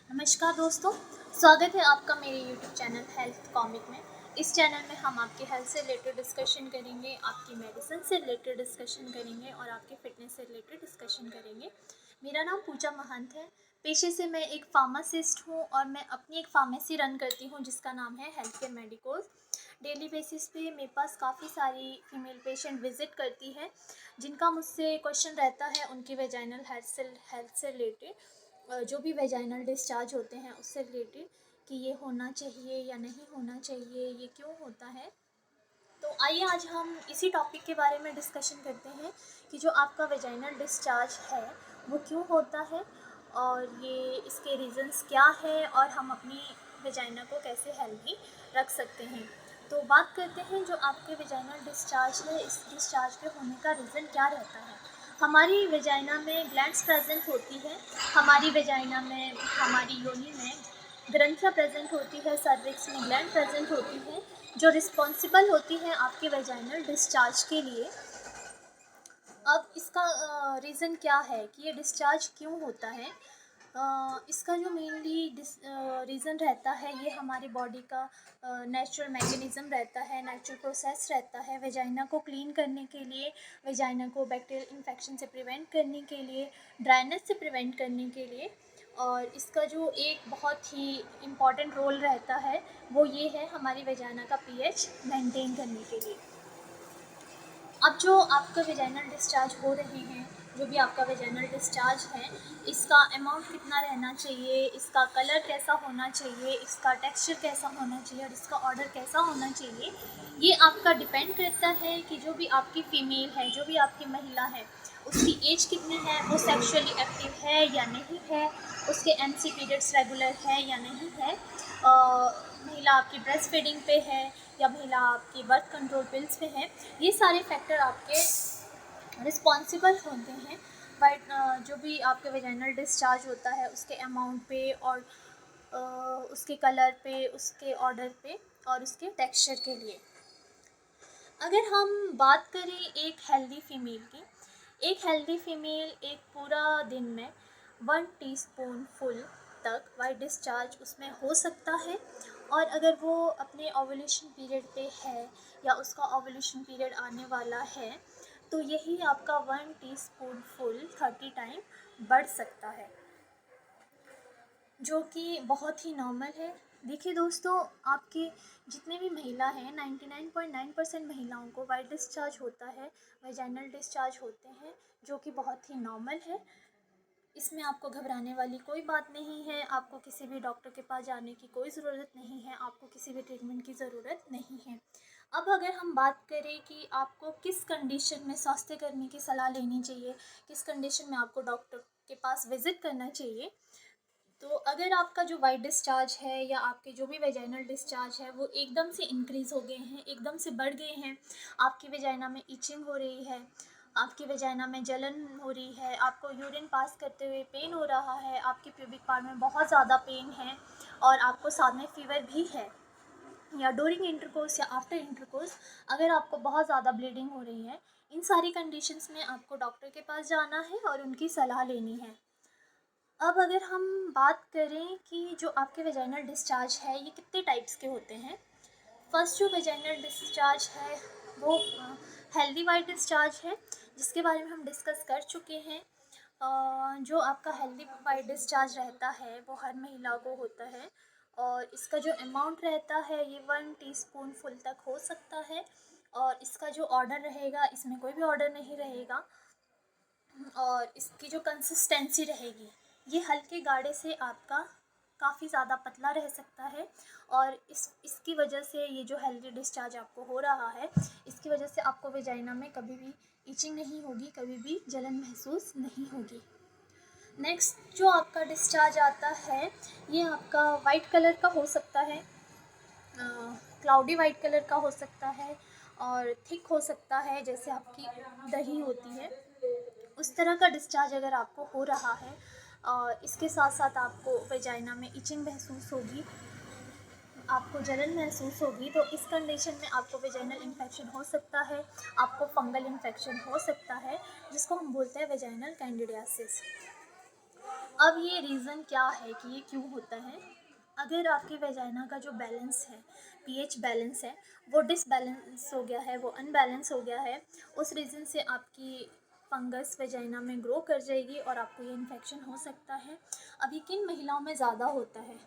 नमस्कार दोस्तों, स्वागत है आपका मेरे यूट्यूब चैनल हेल्थ कॉमिक में। इस चैनल में हम आपके हेल्थ से रिलेटेड डिस्कशन करेंगे, आपकी मेडिसिन से रिलेटेड डिस्कशन करेंगे और आपके फिटनेस से रिलेटेड डिस्कशन करेंगे। मेरा नाम पूजा महंत है। पेशे से मैं एक फार्मासिस्ट हूँ और मैं अपनी एक फार्मेसी रन करती हूँ जिसका नाम है health care medicos. Daily basis पे मेरे पास काफ़ी सारी फीमेल पेशेंट विजिट करती है जिनका मुझसे क्वेश्चन रहता है उनकी वेजाइनल हेल्थ से रिलेटेड, जो भी वेजाइनल डिस्चार्ज होते हैं उससे रिलेटेड, कि ये होना चाहिए या नहीं होना चाहिए, ये क्यों होता है। तो आइए आज हम इसी टॉपिक के बारे में डिस्कशन करते हैं कि जो आपका वेजाइनल डिस्चार्ज है वो क्यों होता है और ये इसके रीज़न्स क्या है और हम अपनी वेजाइना को कैसे हेल्दी रख सकते हैं। तो बात करते हैं जो आपके वेजाइनल डिस्चार्ज है, इस डिस्चार्ज के होने का रीज़न क्या रहता है। हमारी वेजाइना में ग्लैंड्स प्रेजेंट होती है, हमारी वेजाइना में, हमारी योनि में ग्रंथियाँ प्रेजेंट होती है, सर्विक्स में ग्लैंड प्रेजेंट होती है जो रिस्पॉन्सिबल होती है आपके वेजाइनल डिस्चार्ज के लिए। अब इसका रीज़न क्या है कि ये डिस्चार्ज क्यों होता है। इसका जो मेनली रीज़न रहता है, ये हमारी बॉडी का नेचुरल मैकेनिज़्म रहता है, नेचुरल प्रोसेस रहता है वेजाइना को क्लीन करने के लिए, वेजाइना को बैक्टीरियल इन्फेक्शन से प्रिवेंट करने के लिए, ड्राइनेस से प्रिवेंट करने के लिए। और इसका जो एक बहुत ही इम्पॉर्टेंट रोल रहता है वो ये है हमारी वेजाइना का पीएच मेंटेन करने के लिए। अब जो आपका वेजाइनल डिस्चार्ज हो रहे हैं, जो भी आपका वेजाइनल डिस्चार्ज है, इसका अमाउंट कितना रहना चाहिए, इसका कलर कैसा होना चाहिए, इसका टेक्सचर कैसा होना चाहिए और इसका ऑर्डर कैसा होना चाहिए, ये आपका डिपेंड करता है कि जो भी आपकी फ़ीमेल है, जो भी आपकी महिला है, उसकी एज कितनी है, वो सेक्सुअली एक्टिव है या नहीं है, उसके एमसी पीरियड्स रेगुलर है या नहीं है, महिला आपकी ब्रेस्ट फीडिंग पे है या महिला आपकी बर्थ कंट्रोल पिल्स पे है। ये सारे फैक्टर आपके रिस्पॉन्सिबल होते हैं। बट जो भी आपके वेजाइनल डिस्चार्ज होता है उसके अमाउंट पे और उसके कलर पे, उसके ऑर्डर पे और उसके टेक्सचर के लिए। अगर हम बात करें एक हेल्दी फीमेल की, एक हेल्दी फीमेल एक पूरा दिन में 1 टीस्पून फुल तक वाइट डिस्चार्ज उसमें हो सकता है। और अगर वो अपने ओवुलेशन पीरियड पे है या उसका ओवुलेशन पीरियड आने वाला है तो यही आपका 1 टीस्पून फुल 30 टाइम बढ़ सकता है, जो कि बहुत ही नॉर्मल है। देखिए दोस्तों, आपकी जितने भी महिला हैं 99.9% महिलाओं को वाइट डिस्चार्ज होता है, वेजाइनल डिस्चार्ज होते हैं, जो कि बहुत ही नॉर्मल है। इसमें आपको घबराने वाली कोई बात नहीं है, आपको किसी भी डॉक्टर के पास जाने की कोई ज़रूरत नहीं है, आपको किसी भी ट्रीटमेंट की ज़रूरत नहीं है। अब अगर हम बात करें कि आपको किस कंडीशन में स्वास्थ्य कर्मी की सलाह लेनी चाहिए, किस कंडीशन में आपको डॉक्टर के पास विज़िट करना चाहिए, तो अगर आपका जो वाइट डिस्चार्ज है या आपके जो भी वेजाइनल डिस्चार्ज है वो एकदम से इंक्रीज़ हो गए हैं, एकदम से बढ़ गए हैं, आपकी वेजाइना में इचिंग हो रही है, आपकी वेजाइना में जलन हो रही है, आपको यूरिन पास करते हुए पेन हो रहा है, आपके प्यूबिक पार्ट में बहुत ज़्यादा पेन है और आपको साथ में फीवर भी है, या ड्यूरिंग इंटरकोर्स या आफ्टर इंटरकोर्स अगर आपको बहुत ज़्यादा ब्लीडिंग हो रही है, इन सारी कंडीशंस में आपको डॉक्टर के पास जाना है और उनकी सलाह लेनी है। अब अगर हम बात करें कि जो आपके वेजाइनल डिस्चार्ज है ये कितने टाइप्स के होते हैं। फर्स्ट जो वेजाइनल डिस्चार्ज है वो हेल्दी वाइट डिस्चार्ज है, जिसके बारे में हम डिस्कस कर चुके हैं। जो आपका हेल्दी वाइट डिस्चार्ज रहता है वो हर महिला को होता है और इसका जो अमाउंट रहता है ये 1 टीस्पून फुल तक हो सकता है। और इसका जो ऑर्डर रहेगा, इसमें कोई भी ऑर्डर नहीं रहेगा और इसकी जो कंसिस्टेंसी रहेगी ये हल्के गाढ़े से आपका काफ़ी ज़्यादा पतला रह सकता है। और इसकी वजह से ये जो हेल्दी डिस्चार्ज आपको हो रहा है, इसकी वजह से आपको वेजाइना में कभी भी इचिंग नहीं होगी, कभी भी जलन महसूस नहीं होगी। नेक्स्ट जो आपका डिस्चार्ज आता है ये आपका वाइट कलर का हो सकता है, क्लाउडी वाइट कलर का हो सकता है और थिक हो सकता है, जैसे आपकी दही होती है उस तरह का डिस्चार्ज अगर आपको हो रहा है और इसके साथ साथ आपको वेजाइना में इचिंग महसूस होगी, आपको जलन महसूस होगी, तो इस कंडीशन में आपको वेजाइनल इन्फेक्शन हो सकता है, आपको फंगल इन्फेक्शन हो सकता है जिसको हम बोलते हैं वेजाइनल कैंडिडियासिस। अब ये रीज़न क्या है कि ये क्यों होता है? अगर आपके वेजाइना का जो बैलेंस है, पीएच बैलेंस है, वो डिसबैलेंस हो गया है, वो अनबैलेंस हो गया है, उस रीज़न से आपकी फंगस वेजाइना में ग्रो कर जाएगी और आपको ये इन्फेक्शन हो सकता है। अब ये किन महिलाओं में ज़्यादा होता है?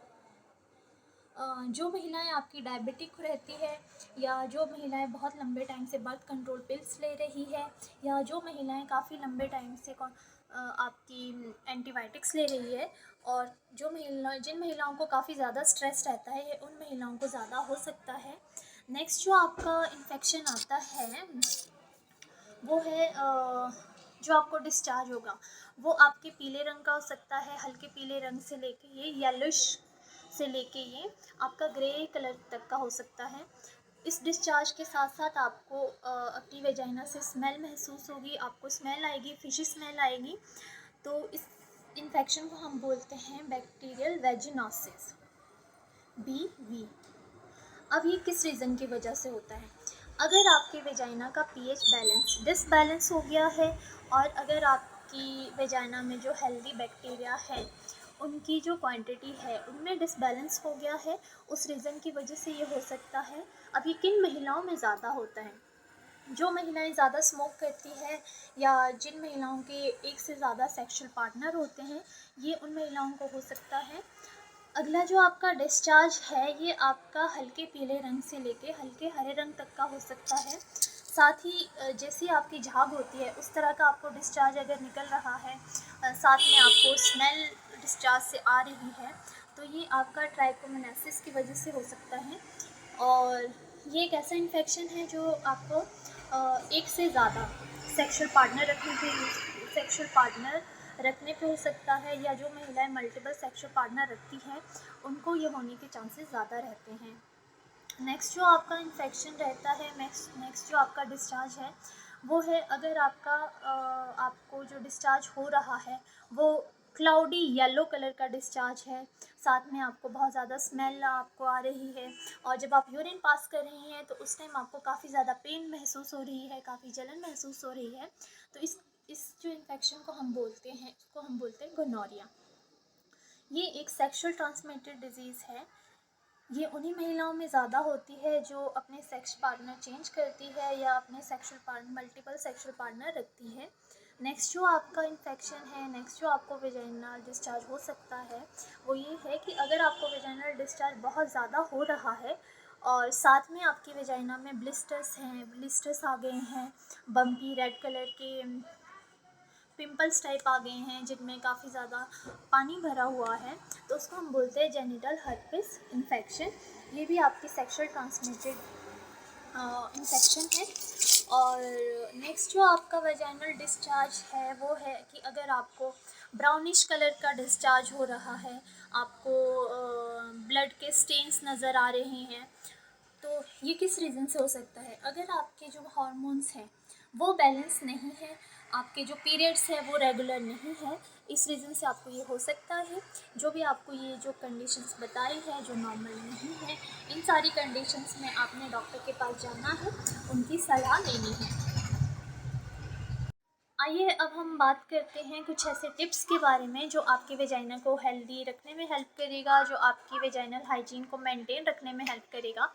जो महिलाएं आपकी डायबिटिक रहती है, या जो महिलाएं बहुत लंबे टाइम से बर्थ कंट्रोल पिल्स ले रही है, या जो महिलाएं काफ़ी लंबे टाइम से आपकी एंटीबायोटिक्स ले रही है, और जिन महिलाओं को काफ़ी ज़्यादा स्ट्रेस रहता है, ये उन महिलाओं को ज़्यादा हो सकता है। नेक्स्ट जो आपका इन्फेक्शन आता है वो है जो आपको डिस्चार्ज होगा, वो आपके पीले रंग का हो सकता है, हल्के पीले रंग से लेके ये येलोइश से लेके ये आपका ग्रे कलर तक का हो सकता है। इस डिस्चार्ज के साथ साथ आपको अपनी वेजाइना से स्मेल महसूस होगी, आपको स्मेल आएगी, फिशी स्मेल आएगी। तो इस इन्फेक्शन को हम बोलते हैं बैक्टीरियल वेजिनोसिस, BV। अब ये किस रीज़न की वजह से होता है? अगर आपके वेजाइना का पीएच बैलेंस डिसबैलेंस हो गया है, और अगर आपकी वेजाइना में जो हेल्दी बैक्टीरिया है उनकी जो क्वांटिटी है उनमें डिसबैलेंस हो गया है, उस रीज़न की वजह से ये हो सकता है। अब ये किन महिलाओं में ज़्यादा होता है? जो महिलाएं ज़्यादा स्मोक करती है, या जिन महिलाओं के एक से ज़्यादा सेक्सुअल पार्टनर होते हैं, ये उन महिलाओं को हो सकता है। अगला जो आपका डिस्चार्ज है, ये आपका हल्के पीले रंग से लेके हल्के हरे रंग तक का हो सकता है। साथ ही जैसी आपकी झाग होती है उस तरह का आपको डिस्चार्ज अगर निकल रहा है, साथ में आपको स्मेल डिस्चार्ज से आ रही है, तो ये आपका ट्राइकोमोनासिस की वजह से हो सकता है। और ये एक ऐसा इन्फेक्शन है जो आपको एक से ज़्यादा सेक्सुअल पार्टनर रखने पे हो सकता है, या जो महिलाएं मल्टीपल सेक्सुअल पार्टनर रखती हैं उनको ये होने के चांसेस ज़्यादा रहते हैं। नेक्स्ट जो आपका इन्फेक्शन रहता है, नेक्स्ट जो आपका डिस्चार्ज है, वो है अगर आपको जो डिस्चार्ज हो रहा है वो क्लाउडी येलो कलर का डिस्चार्ज है, साथ में आपको बहुत ज़्यादा स्मेल आपको आ रही है, और जब आप यूरिन पास कर रही हैं तो उस टाइम आपको काफ़ी ज़्यादा पेन महसूस हो रही है, काफ़ी जलन महसूस हो रही है, तो इस जो इन्फेक्शन को हम बोलते हैं, इसको हम बोलते हैं गोनोरिया। ये एक सेक्सुअल ट्रांसमिटेड डिजीज़ है। ये उन्हीं महिलाओं में ज़्यादा होती है जो अपने सेक्स पार्टनर चेंज करती है, या अपने मल्टीपल सेक्सुअल पार्टनर रखती है। नेक्स्ट जो आपका इन्फेक्शन है, नेक्स्ट जो आपको वेजाइनल डिस्चार्ज हो सकता है, वो ये है कि अगर आपको वेजाइनल डिस्चार्ज बहुत ज़्यादा हो रहा है, और साथ में आपकी वेजाइना में ब्लिस्टर्स आ गए हैं, बम्पी रेड कलर के पिंपल्स टाइप आ गए हैं जिनमें काफ़ी ज़्यादा पानी भरा हुआ है, तो उसको हम बोलते हैं जेनिटल हर्पिस इन्फेक्शन। ये भी आपकी सेक्सुअल ट्रांसमिटेड इन्फेक्शन है। और नेक्स्ट जो आपका वेजाइनल डिस्चार्ज है वो है कि अगर आपको ब्राउनिश कलर का डिस्चार्ज हो रहा है, आपको ब्लड के स्टेन्स नज़र आ रहे हैं, तो ये किस रीज़न से हो सकता है? अगर आपके जो हार्मोन्स हैं वो बैलेंस नहीं है, आपके जो पीरियड्स हैं वो रेगुलर नहीं है, इस रीज़न से आपको ये हो सकता है। जो भी आपको ये जो कंडीशंस बताई है जो नॉर्मल नहीं है, इन सारी कंडीशंस में आपने डॉक्टर के पास जाना है, उनकी सलाह लेनी है। आइए अब हम बात करते हैं कुछ ऐसे टिप्स के बारे में जो आपके वेजाइना को हेल्दी रखने में हेल्प करेगा, जो आपकी वेजाइनल हाइजीन को मेंटेन रखने में हेल्प करेगा।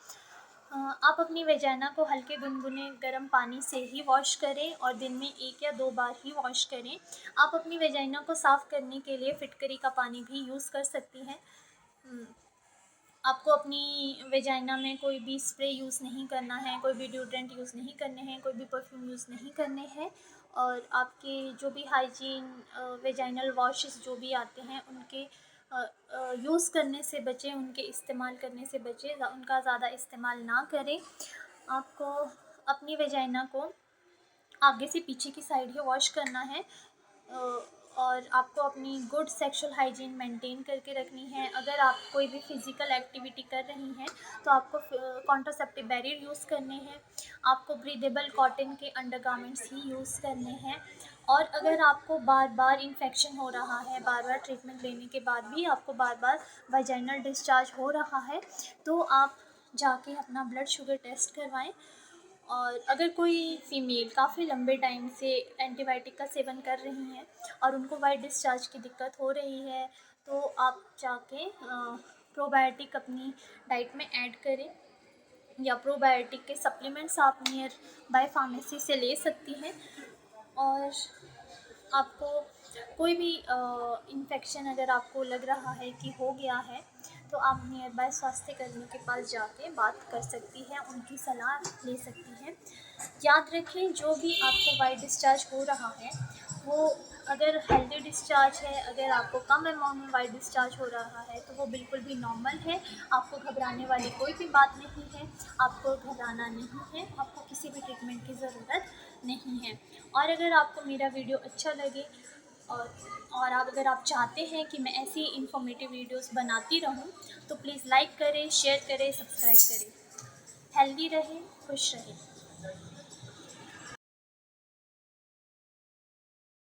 आप अपनी वेजाइना को हल्के गुनगुने गर्म पानी से ही वॉश करें, और दिन में 1 या 2 बार ही वॉश करें। आप अपनी वेजाइना को साफ़ करने के लिए फिटकरी का पानी भी यूज़ कर सकती हैं। आपको अपनी वेजाइना में कोई भी स्प्रे यूज़ नहीं करना है, कोई भी डिओड्रेंट यूज़ नहीं करने हैं, कोई भी परफ्यूम यूज़ नहीं करने हैं, और आपके जो भी हाइजीन वेजाइनल वॉशेस जो भी आते हैं उनके यूज़ करने से बचें, उनके इस्तेमाल करने से बचें, उनका ज़्यादा इस्तेमाल ना करें। आपको अपनी वेजाइना को आगे से पीछे की साइड ही वॉश करना है, और आपको अपनी गुड सेक्सुअल हाइजीन मेंटेन करके रखनी है। अगर आप कोई भी फिज़िकल एक्टिविटी कर रही हैं तो आपको कॉन्ट्रासेप्टिव बैरियर यूज़ करने हैं, आपको ब्रीदेबल कॉटन के अंडरगारमेंट्स ही यूज़ करने हैं। और अगर आपको बार बार इन्फेक्शन हो रहा है, बार बार ट्रीटमेंट लेने के बाद भी आपको बार बार वाजाइनल डिस्चार्ज हो रहा है, तो आप जाके अपना ब्लड शुगर टेस्ट करवाएं। और अगर कोई फ़ीमेल काफ़ी लंबे टाइम से एंटीबायोटिक का सेवन कर रही हैं और उनको वाइट डिस्चार्ज की दिक्कत हो रही है, तो आप जाके प्रोबायोटिक अपनी डाइट में ऐड करें, या प्रोबायोटिक के सप्लीमेंट्स आप नियर बाय फार्मेसी से ले सकती हैं। और आपको कोई भी इन्फेक्शन अगर आपको लग रहा है कि हो गया है, तो आप नियर बाय स्वास्थ्य कर्मी के पास जाके बात कर सकती हैं, उनकी सलाह ले सकती हैं। याद रखें, जो भी आपको वाइट डिस्चार्ज हो रहा है वो अगर हेल्दी डिस्चार्ज है, अगर आपको कम अमाउंट में वाइट डिस्चार्ज हो रहा है तो वो बिल्कुल भी नॉर्मल है। आपको घबराने वाली कोई भी बात नहीं है, आपको घबराना नहीं है, आपको किसी भी ट्रीटमेंट की ज़रूरत नहीं है। और अगर आपको मेरा वीडियो अच्छा लगे और आप अगर आप चाहते हैं कि मैं ऐसी इन्फॉर्मेटिव वीडियोस बनाती रहूं, तो प्लीज़ लाइक करें, शेयर करें, सब्सक्राइब करें। हेल्दी रहें, खुश रहें।